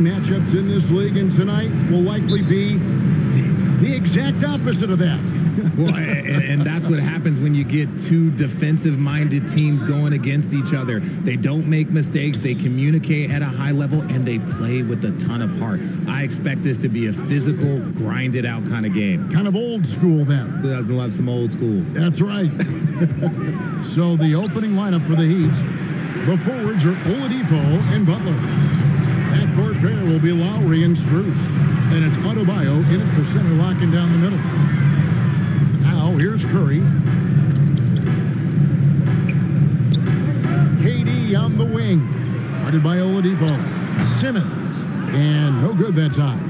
matchups in this league, and tonight will likely be the exact opposite of that. Well, and that's what happens when you get two defensive-minded teams going against each other. They don't make mistakes, they communicate at a high level, and they play with a ton of heart. I expect this to be a physical, grinded-out kind of game. Kind of old school, then. Who doesn't love some old school? That's right. So the opening lineup for the Heat, the forwards are Oladipo and Butler. Backcourt pair will be Lowry and Strus. And it's Adebayo in it for center, locking down the middle. Now, here's Curry. KD on the wing. Guarded by Oladipo. Simmons. And no good that time.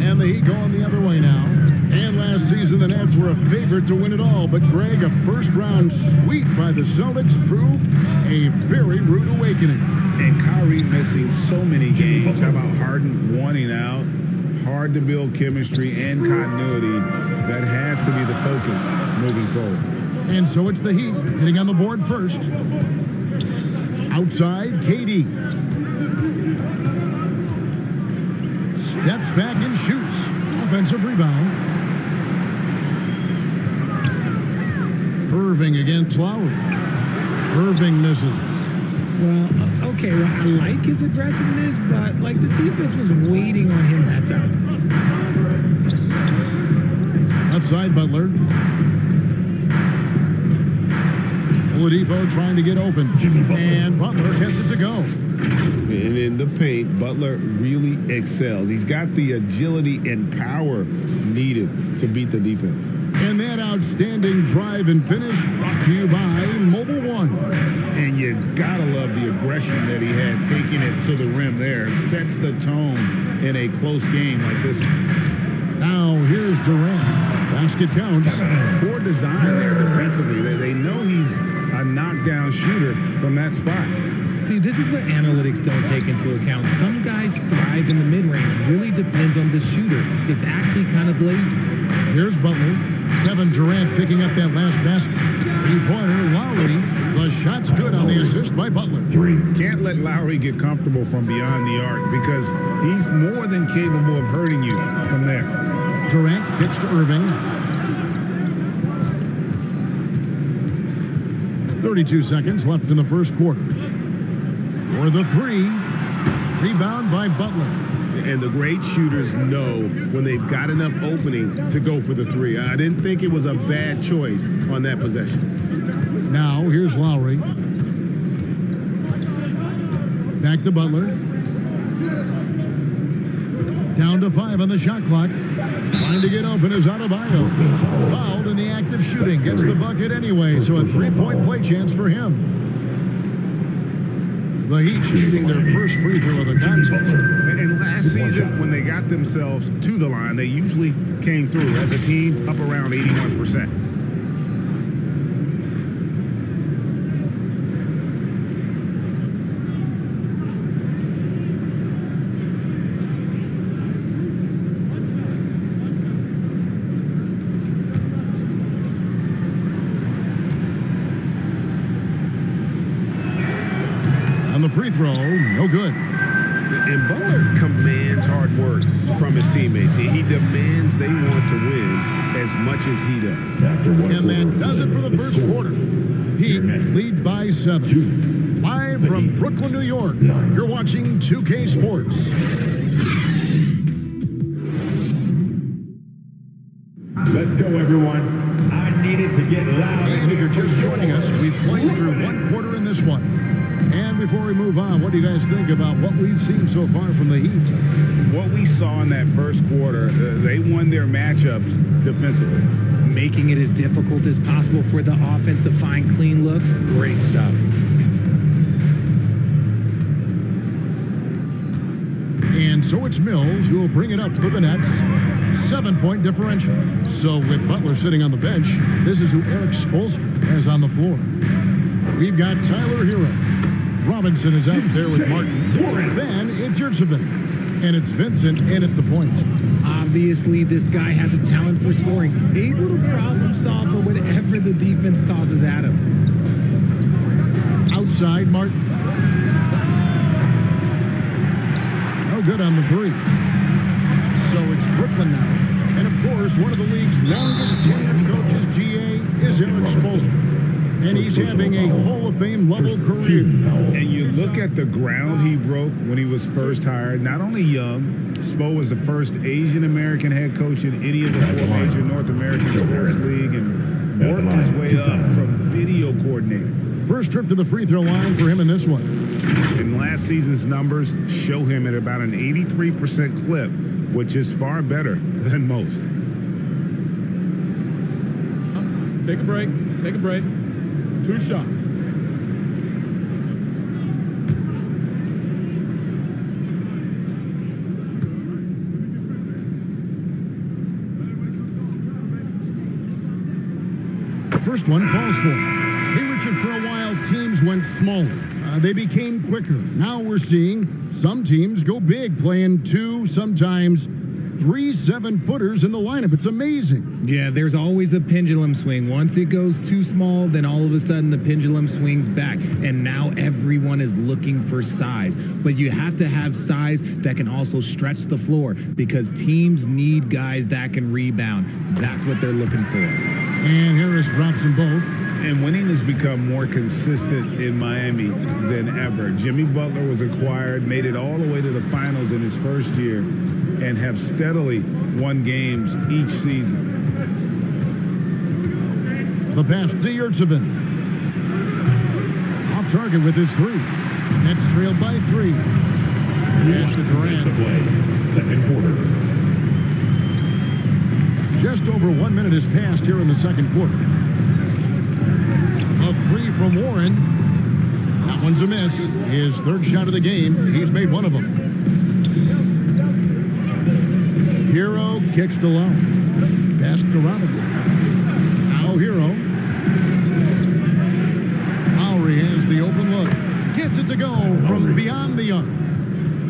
And the Heat going the other way now. And last season, the Nets were a favorite to win it all. But, Greg, a first-round sweep by the Celtics proved a very rude awakening. And Kyrie missing so many games. How about Harden wanting out? Hard to build chemistry and continuity. That has to be the focus moving forward. And so it's the Heat hitting on the board first. Outside, KD. Steps back and shoots. Offensive rebound. Irving against Lowry. Irving misses. Well, okay, well, I like his aggressiveness, but, like, the defense was waiting on him that time. Outside, Butler. Oladipo trying to get open. And Butler gets it to go. And in the paint, Butler really excels. He's got the agility and power needed to beat the defense. And that outstanding drive and finish brought to you by Mobile One. And you gotta love the aggression that he had, taking it to the rim there. Sets the tone in a close game like this one. Now here's Durant. Basket counts. Poor design there defensively. They know he's a knockdown shooter from that spot. See, this is what analytics don't take into account. Some guys thrive in the mid-range. Really depends on the shooter. It's actually kind of lazy. Here's Butler. Kevin Durant picking up that last basket. Three-pointer, Lowry. The shot's good on the assist by Butler. Can't let Lowry get comfortable from beyond the arc because he's more than capable of hurting you from there. Durant kicks to Irving. 32 seconds left in the first quarter. For the three. Rebound by Butler. And the great shooters know when they've got enough opening to go for the three. I didn't think it was a bad choice on that possession. Now, here's Lowry. Back to Butler. Down to 5 on the shot clock. Trying to get open is Adebayo. Fouled in the act of shooting. Gets the bucket anyway, so a three-point play chance for him. The Heat shooting their first free throw of the contest. And last season, when they got themselves to the line, they usually came through as a team up around 81%. On the free throw, no good. And Butler commands hard work from his teammates. He demands they want to win as much as he does. And that does it for the first quarter. Heat lead by 7. Live from Brooklyn, New York, you're watching 2K Sports. Let's go, everyone. I needed to get loud. And if you're just joining us, we've played through one quarter in this one. And before we move on, what do you guys think about what we've seen so far from the Heat? What we saw in that first quarter, they won their matchups defensively. Making it as difficult as possible for the offense to find clean looks. Great stuff. And so it's Mills who will bring it up for the Nets. 7-point differential. So with Butler sitting on the bench, this is who Eric Spoelstra has on the floor. We've got Tyler Hero. Robinson is out there with Martin. Then it's Yurtsevin. And it's Vincent in at the point. Obviously, this guy has a talent for scoring. Able to problem solve for whatever the defense tosses at him. Outside, Martin. No good on the three. So it's Brooklyn now. And, of course, one of the league's longest tenured coaches, GA, is Eric Spoelstra. And he's having a Hall of Fame level career. And you look at the ground he broke when he was first hired. Not only young, Spo was the first Asian American head coach in any of the four major North American sports league and worked his way up from video coordinator. First trip to the free throw line for him in this one. And last season's numbers show him at about an 83% clip, which is far better than most. Take a break. Take a break. 2 shots. First one falls for him. Hayward, for a while, teams went smaller. They became quicker. Now we're seeing some teams go big, playing 2, sometimes 3 7-footers in the lineup. It's amazing. Yeah, there's always a pendulum swing. Once it goes too small, then all of a sudden the pendulum swings back. And now everyone is looking for size. But you have to have size that can also stretch the floor because teams need guys that can rebound. That's what they're looking for. And Harris drops them both. And winning has become more consistent in Miami than ever. Jimmy Butler was acquired, made it all the way to the finals in his first year, and have steadily won games each season. The pass to Yurtsevin. Off target with his 3. Nets trailed by 3. Pass to Durant. Second quarter. Just over 1 minute has passed here in the second quarter. A 3 from Warren. That one's a miss. His third shot of the game. He's made one of them. Hero kicks to low. Pass to Robinson. Now Hero. Lowry has the open look. Gets it to go from beyond the arc.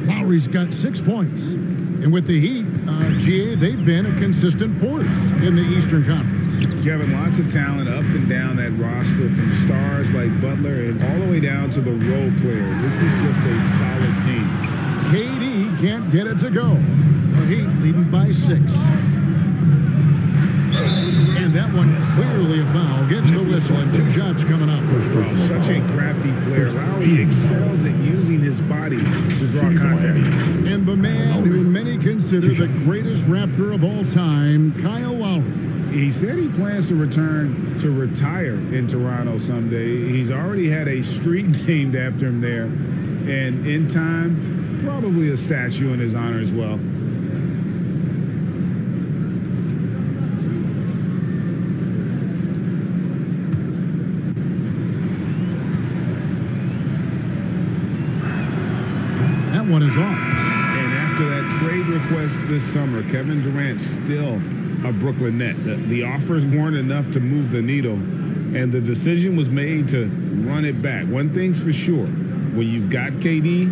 Lowry's got 6 points. And with the Heat, GA, they've been a consistent force in the Eastern Conference. Kevin, lots of talent up and down that roster, from stars like Butler and all the way down to the role players. This is just a solid team. KD can't get it to go. The Heat leading by 6. And that one clearly a foul. Gets the whistle and 2 shots coming up. Such a crafty player. Lowry excels at using his body to draw contact. And the man who many consider the greatest Raptor of all time, Kyle Lowry. He said he plans to return to retire in Toronto someday. He's already had a street named after him there. And in time, probably a statue in his honor as well. That one is off. And after that trade request this summer, Kevin Durant still a Brooklyn Net. The offers weren't enough to move the needle, and the decision was made to run it back. One thing's for sure, when you've got KD,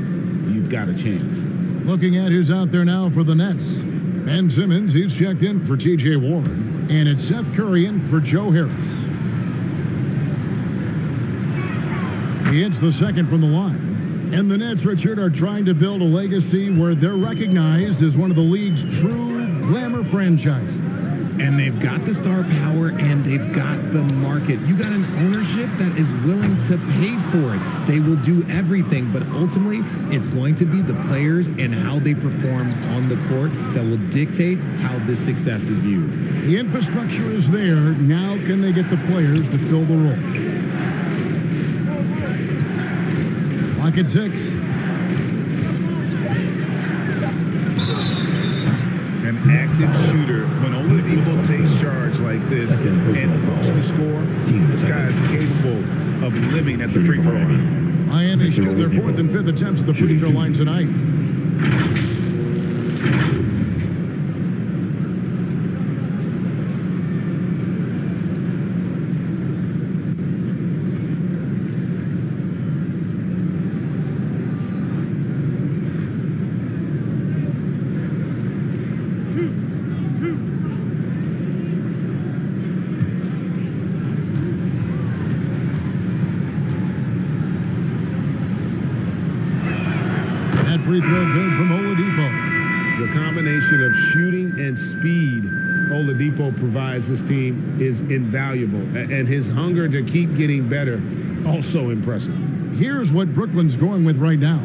you've got a chance. Looking at who's out there now for the Nets. Ben Simmons, he's checked in for T.J. Warren. And it's Seth Curry in for Joe Harris. He hits the second from the line. And the Nets, Richard, are trying to build a legacy where they're recognized as one of the league's true glamour franchises. And they've got the star power and they've got the market. You got an ownership that is willing to pay for it. They will do everything, but ultimately it's going to be the players and how they perform on the court that will dictate how this success is viewed. The infrastructure is there. Now can they get the players to fill the role? Clock at 6. An active shooter, when Oladipo takes charge like this and hooks to score, this guy is capable of living at the free throw line. Miami shooting their 4th and 5th attempts at the free throw line tonight. Free throw good from combination of shooting and speed Oladipo provides this team is invaluable. And his hunger to keep getting better, also impressive. Here's what Brooklyn's going with right now.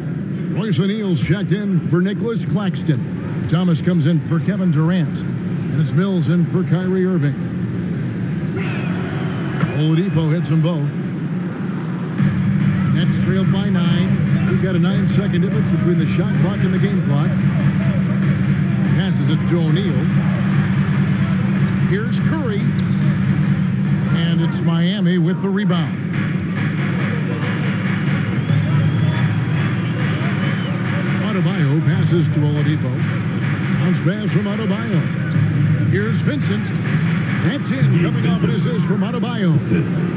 Royce O'Neal's checked in for Nicholas Claxton. Thomas comes in for Kevin Durant. And it's Mills in for Kyrie Irving. Oladipo hits them both. Nets trailed by 9. We've got a 9-second difference between the shot clock and the game clock. Passes it to O'Neal. Here's Curry. And it's Miami with the rebound. Adebayo passes to Oladipo. Bounce pass from Adebayo. Here's Vincent. That's in, coming off an assist from Adebayo.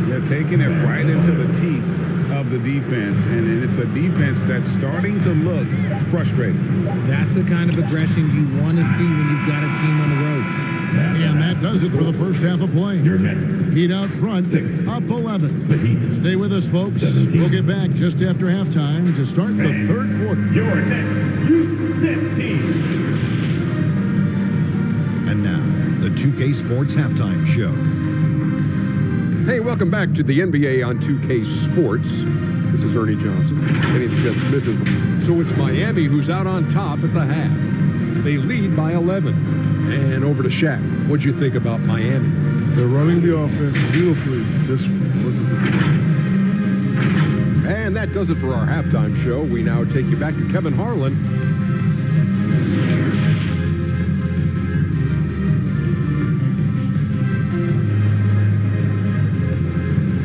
They're taking it right into the teeth of the defense, and it's a defense that's starting to look frustrated. That's the kind of aggression you want to see when you've got a team on the ropes. And that does it for the first half of play. Your Nets. Heat out front, 6. up 11. The Heat. Stay with us, folks. 17. We'll get back just after halftime to start the third quarter. Your Nets Youth Net Team. And now, the 2K Sports Halftime Show. Hey, welcome back to the NBA on 2K Sports. This is Ernie Johnson. Kenny Jet Smith is. So it's Miami who's out on top at the half. They lead by 11. And over to Shaq. What'd you think about Miami? They're running the offense beautifully. And that does it for our halftime show. We now take you back to Kevin Harlan.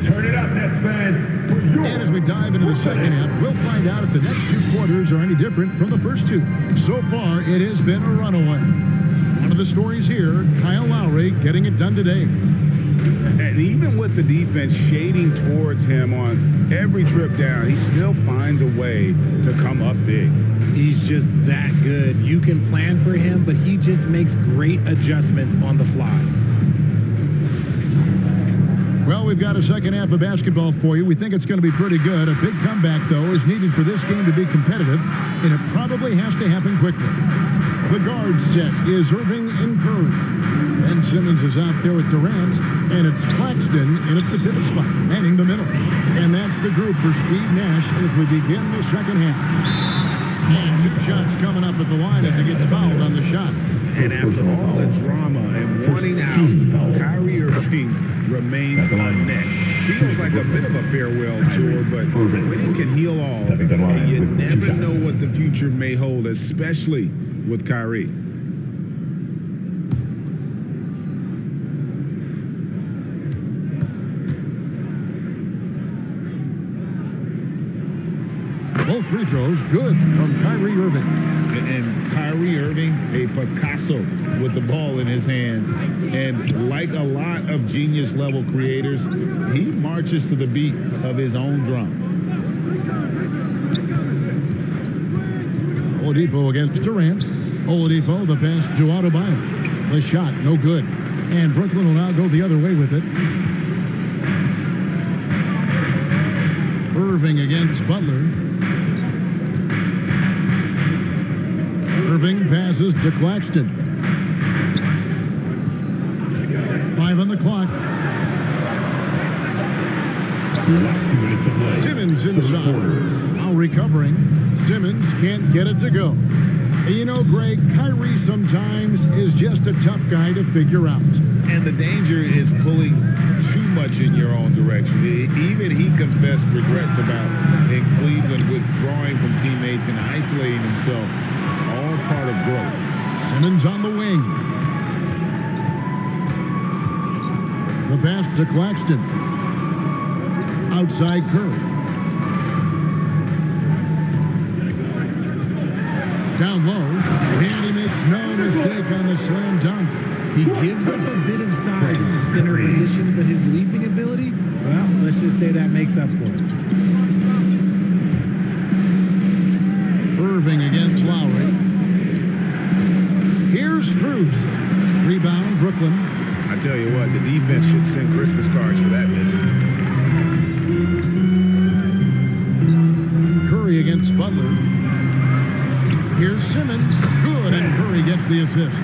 Turn it up, Nets fans. For your And as we dive into the second half, we'll find out if the next 2 quarters are any different from the first 2. So far, it has been a runaway. One of the stories here, Kyle Lowry getting it done today. And even with the defense shading towards him on every trip down, he still finds a way to come up big. He's just that good. You can plan for him, but he just makes great adjustments on the fly. Well, we've got a second half of basketball for you. We think it's going to be pretty good. A big comeback, though, is needed for this game to be competitive, and it probably has to happen quickly. The guard set is Irving and Curry. Ben Simmons is out there with Durant, and it's Claxton in at the pivot spot, manning the middle. And that's the group for Steve Nash as we begin the second half. And 2 shots coming up at the line as he gets fouled on the shot. And after all the drama and wanting out, Kyrie Irving remains on net. Feels like a bit of a farewell tour, but when he can heal all, and you never know what the future may hold, especially with Kyrie. Both free throws good from Kyrie Irving. And Kyrie Irving, a Picasso with the ball in his hands. And like a lot of genius level creators, he marches to the beat of his own drum. Oladipo against Durant. Oladipo, the pass to Adebayo. The shot, no good. And Brooklyn will now go the other way with it. Irving against Butler. Irving passes to Claxton. 5 on the clock. last 2 minutes to play. Simmons inside. Now recovering. Simmons can't get it to go. And you know, Greg, Kyrie sometimes is just a tough guy to figure out. And the danger is pulling too much in your own direction. Even he confessed regrets about in Cleveland withdrawing from teammates and isolating himself. All part of growth. Simmons on the wing. The pass to Claxton. Outside Curry. Down low. And he makes no mistake on the slam dunk. He gives up a bit of size in the center position, but his leaping ability, well, let's just say that makes up for it. Irving against Lowry. Here's Strus. Rebound, Brooklyn. I tell you what, the defense should send Christmas cards for that miss. Curry against Butler. Here's Simmons. Good, and Curry gets the the assist.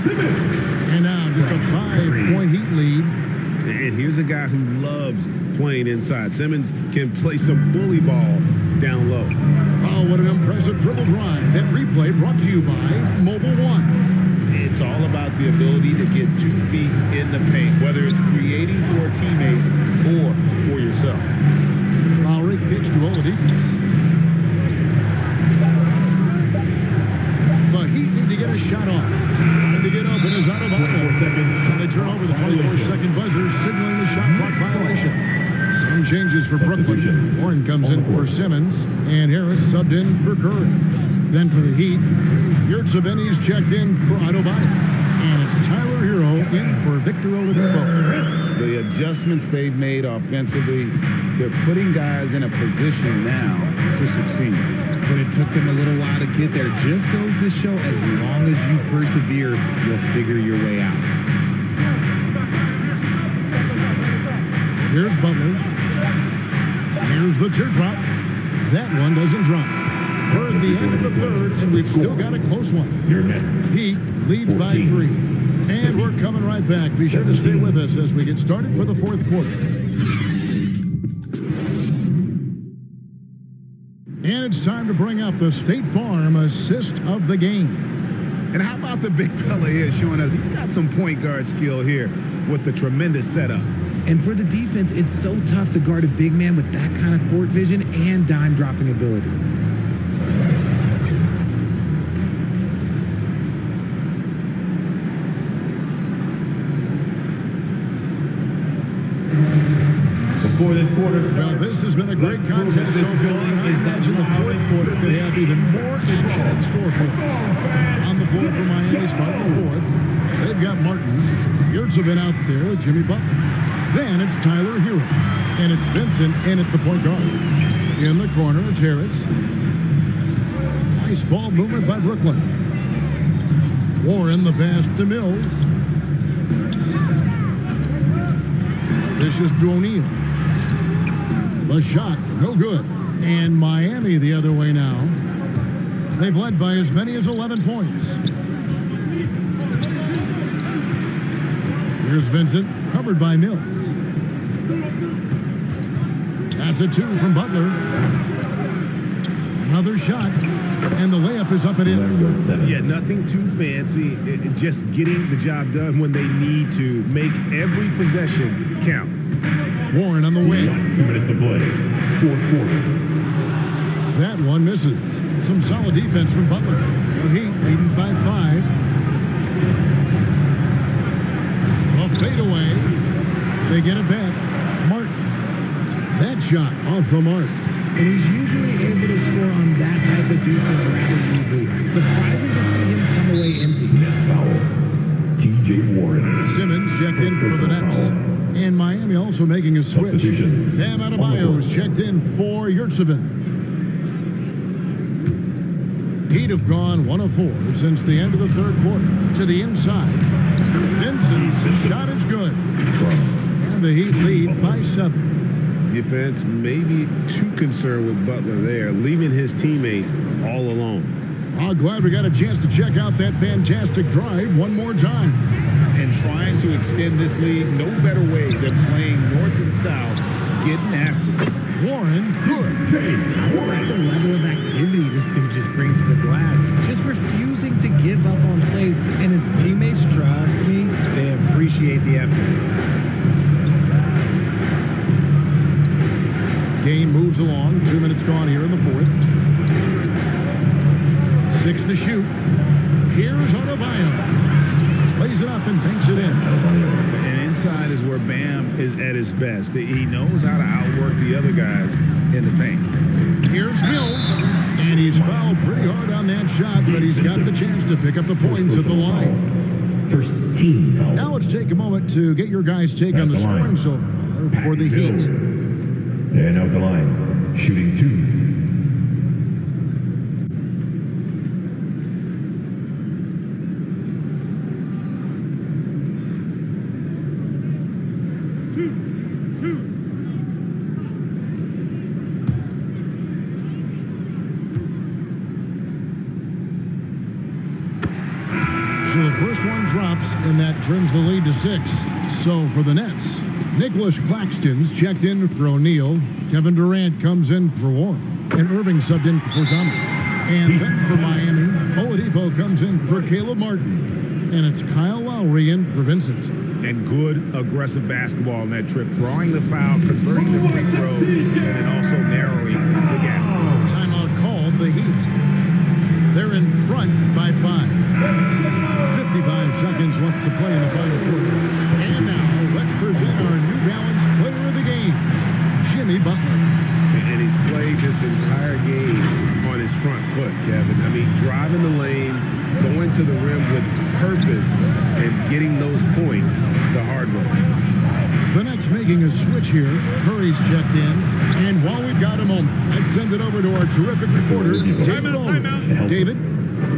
And now just a 5-point Heat lead. And here's a guy who loves playing inside. Simmons can play some bully ball down low. Oh, what an impressive dribble drive. That replay brought to you by Mobile One. It's all about the ability to get 2 feet in the paint, whether it's creating for a teammate or for yourself. Lowry kicks to Oladipo. The Heat need to get a shot off. And to get open is Adebayo. And they turn over the 24-second buzzer, signaling the shot clock violation. Some changes for Brooklyn. Warren comes in for Simmons, and Harris subbed in for Curry. Then for the Heat, Yurtseven's checked in for Adebayo. And it's Tyler Hero in for Victor Oladipo. The adjustments they've made offensively, they're putting guys in a position now to succeed. But it took them a little while to get there. Just goes to show, as long as you persevere, you'll figure your way out. Here's Butler. Here's the teardrop. That one doesn't drop. We're at the end of the third, and we've still got a close one. Heat lead by 3. And we're coming right back. Be sure to stay with us as we get started for the fourth quarter. And it's time to bring up the State Farm assist of the game. And how about the big fella here showing us he's got some point guard skill here with the tremendous setup. And for the defense, it's so tough to guard a big man with that kind of court vision and dime dropping ability. Before this quarter Well, starts, this has been a great contest so far. I imagine the fourth quarter could have even more action in store for us. On the floor for Miami, starting the fourth. They've got Martin. Yurtseven out there with Jimmy Butler. Then it's Tyler Hero. And it's Vincent in at the point guard. In the corner, it's Harris. Nice ball movement by Brooklyn. Warren the pass to Mills. This is to O'Neal. The shot, no good. And Miami the other way now. They've led by as many as 11 points. Here's Vincent, covered by Mills. That's a 2 from Butler. Another shot, and the layup is up and in. Yeah, nothing too fancy. Just getting the job done when they need to. Make every possession count. Warren on the wing. 2 minutes to play. Fourth quarter. That one misses. Some solid defense from Butler. The Heat leading by 5. A fadeaway. They get it back. Martin. That shot off the mark. And he's usually able to score on that type of defense rather easily. Surprising to see him come away empty. Nets foul. T.J. Warren. Simmons checked in for the Nets. And Miami also making a switch. Substitutions. Bam Adebayo is checked in for Yurtseven. Heat have gone 1 of 4 since the end of the third quarter. To the inside. Vincent's shot is good. And the Heat lead by 7. Defense maybe too concerned with Butler there, leaving his teammate all alone. Oh, glad we got a chance to check out that fantastic drive one more time. And trying to extend this lead, no better way than playing north and south, getting after it. Warren, good. How about the level of activity this dude just brings to the glass? Just refusing to give up on plays, and his teammates, trust me, they appreciate the effort. Game moves along. 2 minutes gone here in the fourth. 6 to shoot. Here's Adebayo. Lays it up and banks it in. And inside is where Bam is at his best. He knows how to outwork the other guys in the paint. Here's Mills. And he's fouled pretty hard on that shot, but he's got the chance to pick up the points at the line. First team foul. Now let's take a moment to get your guys' take on the scoring so far for the Heat. And out the line, shooting 2. So the first one drops, and that trims the lead to 6. So for the Nets, Nicholas Claxton's checked in for O'Neal. Kevin Durant comes in for Warren. And Irving subbed in for Thomas. And then for Miami, Oladipo comes in for Caleb Martin. And it's Kyle Lowry in for Vincent. And good aggressive basketball on that trip, drawing the foul, converting the free throws, and then also narrowing the gap. Timeout called the Heat. They're in front by 5. 55 seconds left to play in the final quarter. And now let's present our New Balance player of the game, Jimmy Butler. And he's played this entire game on his front foot, Kevin. I mean, driving the lane, going to the rim with purpose, and getting those points the hard way. The Nets making a switch here. Curry's checked in. And while we've got a moment, let's send it over to our terrific reporter, David Aldridge. David?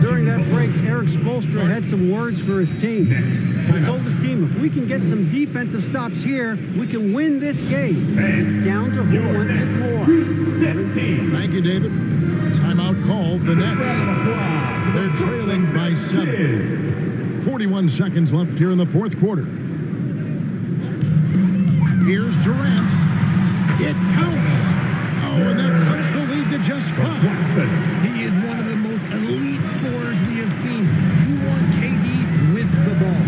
During that break, Eric Spoelstra had some words for his team. He told his team, if we can get some defensive stops here, we can win this game. It's down to who wants it more. Thank you, David. Timeout called the Nets. They're trailing by 7. 41 seconds left here in the fourth quarter. Here's Durant. It counts. Oh, and that cuts the lead to just 5. He is one of the most elite scorers we have seen. You want KD with the ball.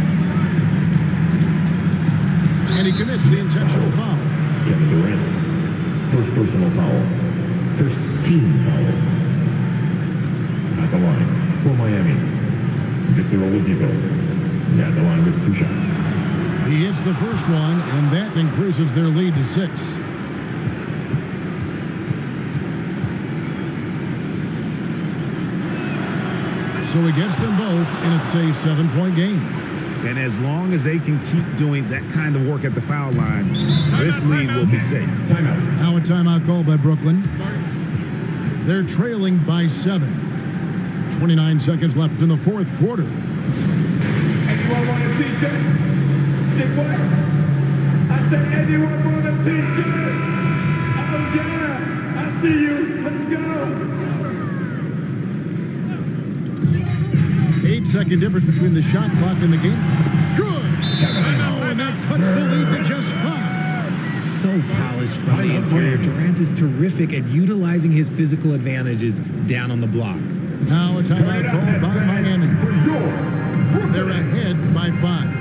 And he commits the intentional foul. Kevin Durant. First personal foul. First team foul. At the line for Miami, Victor Oladipo. At the line with 2 shots. He hits the first one, and that increases their lead to 6. So he gets them both, and it's a 7-point game. And as long as they can keep doing that kind of work at the foul line, this lead will be safe. Now a timeout call by Brooklyn. They're trailing by 7. 29 seconds left in the fourth quarter. Anyone want a t-shirt? Say what? I said anyone want a t-shirt? Oh yeah, I see you. Let's go. 8-second difference between the shot clock and the game. Good! Oh, and that cuts the lead to just 5. So polished from the interior. Durant is terrific at utilizing his physical advantages down on the block. Now a timeout called by Miami. They're ahead by 5.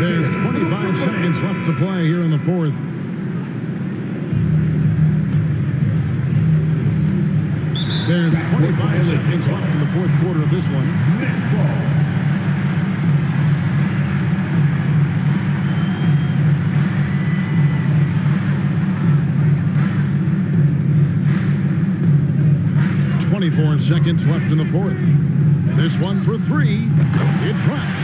There's 25 seconds left to play here in the fourth. There's 25 seconds left in the fourth quarter of this one. 24 seconds left in the fourth. This one for 3. It drops.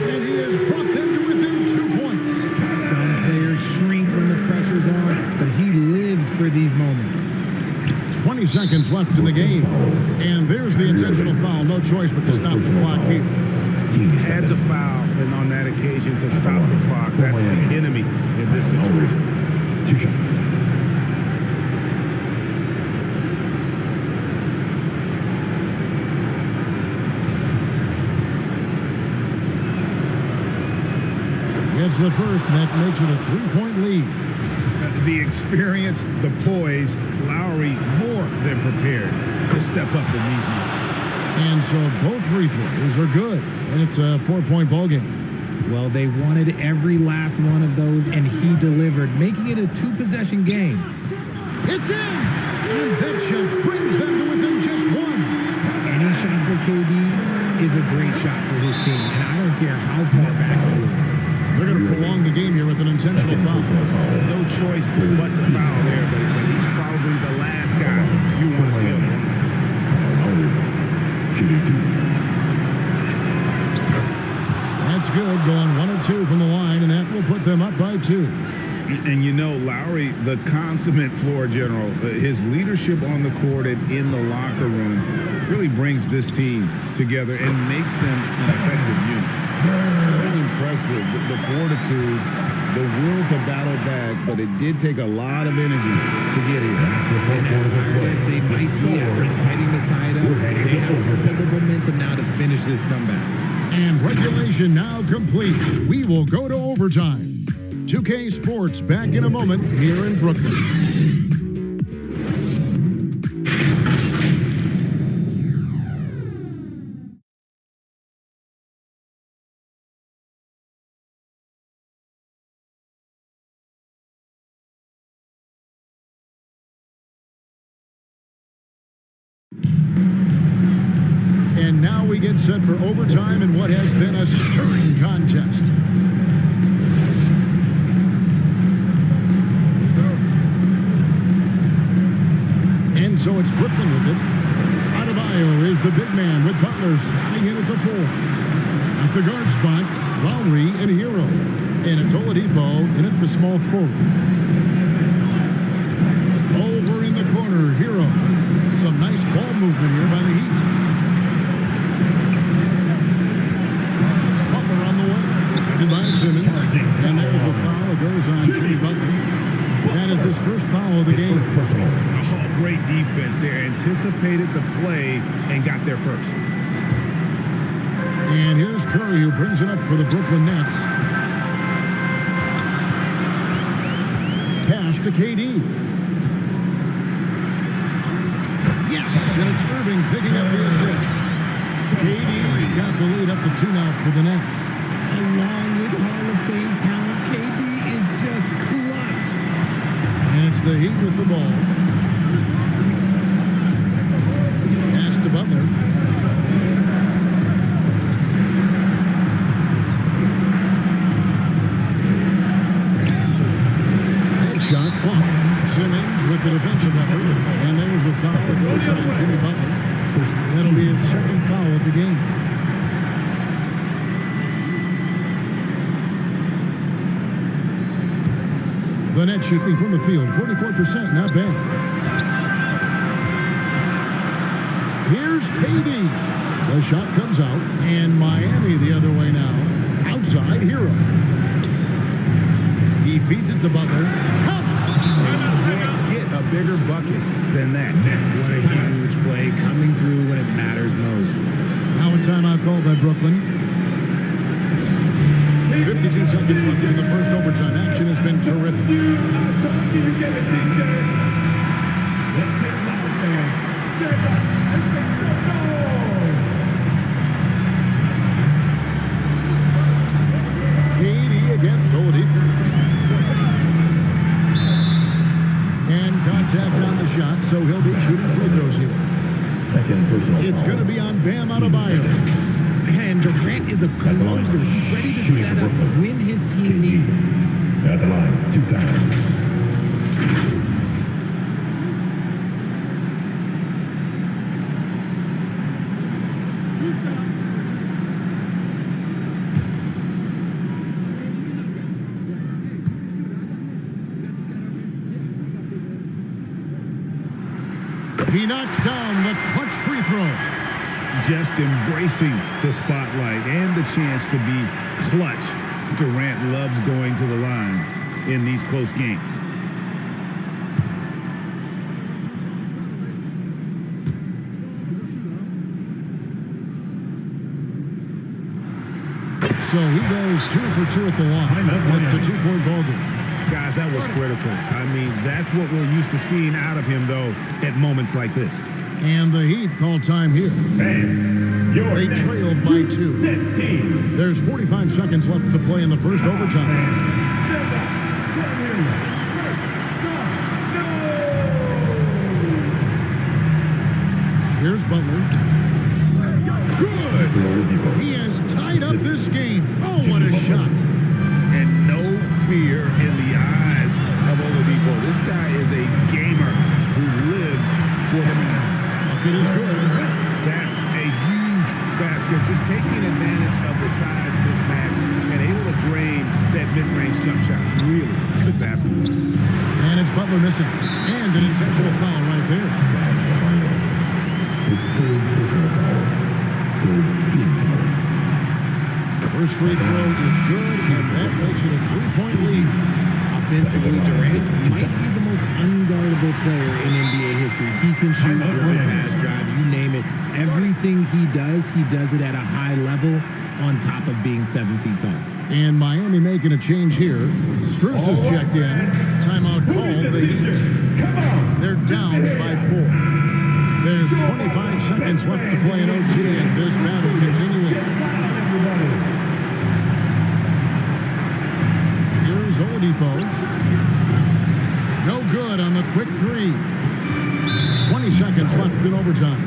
And he has brought them to within 2 points. Some players shrink when the pressure's on, but he lives for these moments. 20 seconds left in the game. And there's the intentional foul. No choice but to stop the clock here. Had to foul, and on that occasion to stop the clock. That's the enemy in this situation. 2 shots. It's the first, and that makes it a 3-point lead. The experience, the poise, Lowry more than prepared to step up in these moments. And so both free throws are good, and it's a 4-point ball game. Well, they wanted every last one of those, and he delivered, making it a 2-possession game. It's in! And that shot brings them to within just 1. Any shot for KD is a great shot for his team, and I don't care how far back he is. They're going to prolong the game here with an intentional foul. No choice but to foul there, but he's probably the last guy you want to see on the line. That's good, going 1 of 2 from the line, and that will put them up by 2. And you know, Lowry, the consummate floor general, his leadership on the court and in the locker room really brings this team together and makes them an effective unit. So impressive, the fortitude, the will to battle back, but it did take a lot of energy to get here. And as tired as they might be after fighting to tie it up, they have all the momentum now to finish this comeback. And regulation now complete. We will go to overtime. 2K Sports back in a moment here in Brooklyn. And now we get set for overtime in what has been a stirring contest. And so it's Brooklyn with it. Adebayo is the big man with Butler sliding in at the 4. At the guard spots, Lowry and Hero. And it's Oladipo in at the small forward. Over in the corner, Hero. Some nice ball movement here by the Heat. By Simmons, and there's a foul that goes on Jimmy Butler. That is his first foul of the game. Oh, great defense there. Anticipated the play and got there first. And here's Curry, who brings it up for the Brooklyn Nets. Pass to KD. Yes, and it's Irving picking up the assist. KD got the lead up to 2 now for the Nets. Along with Hall of Fame talent, KD is just clutch. And it's the Heat with the ball. Pass to Butler. Headshot off. Simmons with the defensive effort. And there's a foul that goes on Jimmy Butler. That'll be his second foul of the game. The net shooting from the field, 44%, not bad. Here's KD. The shot comes out, and Miami the other way now. Outside, Hero. He feeds it to Butler. Can't get a bigger bucket than that. What a huge play coming through when it matters most. Now a timeout called by Brooklyn. 52 seconds left in the first overtime. Action has been terrific. KD against Oladipo. And contact on the shot, so he'll be shooting free throws here. Second personal It's going to be on Bam Adebayo. And Durant is a closer. He's ready to set up when his team needs him. At the line, 2 times. He knocks down the clutch free throw. Just embracing the spotlight and the chance to be clutch. Durant loves going to the line in these close games. So he goes 2 for 2 at the line. It's a 2-point ball game. Guys, that was critical. I mean, that's what we're used to seeing out of him, though, at moments like this. And the Heat call time here. They trailed by 2. There's 45 seconds left to play in the first overtime. Here's Butler. Good! He has tied up this game. Oh, what a shot. And no fear in the eyes of Oladipo. This guy is a gamer who lives for the man. Bucket is good. That's a huge basket. Just taking advantage of the size mismatch and able to drain that mid-range jump shot. Really good basketball. And it's Butler missing. And an intentional foul right there. His third personal foul. Third team foul. First free throw is good, and that makes it a 3-point lead. Offensively, Durant might be the most unguardable player in NBA history. He can shoot, dribble, pass, drive, you name it. Everything he does it at a high level. on top of being 7 feet tall. And Miami making a change here. Strus is checked in. Timeout called. The Heat. They're down by 4. There's 25 seconds left to play in OT, and this battle continuing. Here's Oladipo. No good on the quick 3. 20 seconds left in overtime.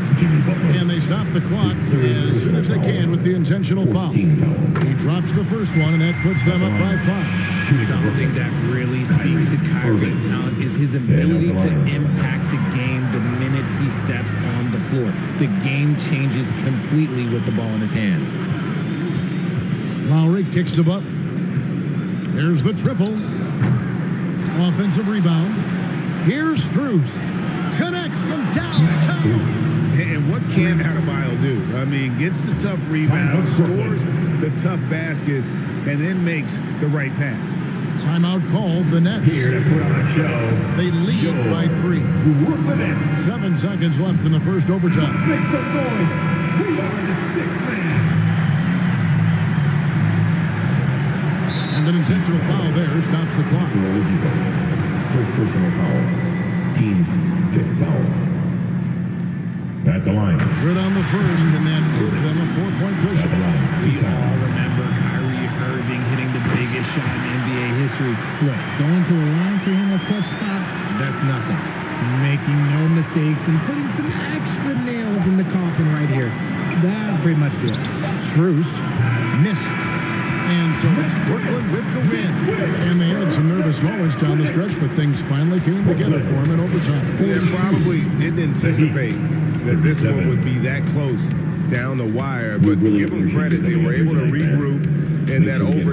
And they stop the clock as soon as they can with the intentional foul. He drops the first one, and that puts them up by 5. Something that really speaks to Kyrie's talent is his ability to impact the game the minute he steps on the floor. The game changes completely with the ball in his hands. Lowry kicks to Butler. There's the triple. Offensive rebound. Here's Strus. Connects from downtown. And what can Adebayo do? I mean, gets the tough rebound, scores the tough baskets, and then makes the right pass. Timeout called. The Nets. Here to put on a show. They lead by 3. 7 seconds left in the first overtime. Make some noise. We are the 6th man. And an intentional foul there stops the clock. First personal foul. Team's 5th foul. At the line. Good on the first, and that gives them a 4-point cushion. We all remember Kyrie Irving hitting the biggest shot in NBA history. Look, going to the line for him a clutch spot, that's nothing. Making no mistakes and putting some extra nails in the coffin right here. That pretty much did it. Strus missed. And so it's Brooklyn with the win. And they had some nervous moments down the stretch, but things finally came together for them in overtime. They probably didn't anticipate that this one would be that close down the wire, but give them credit. They were able to regroup in that overtime.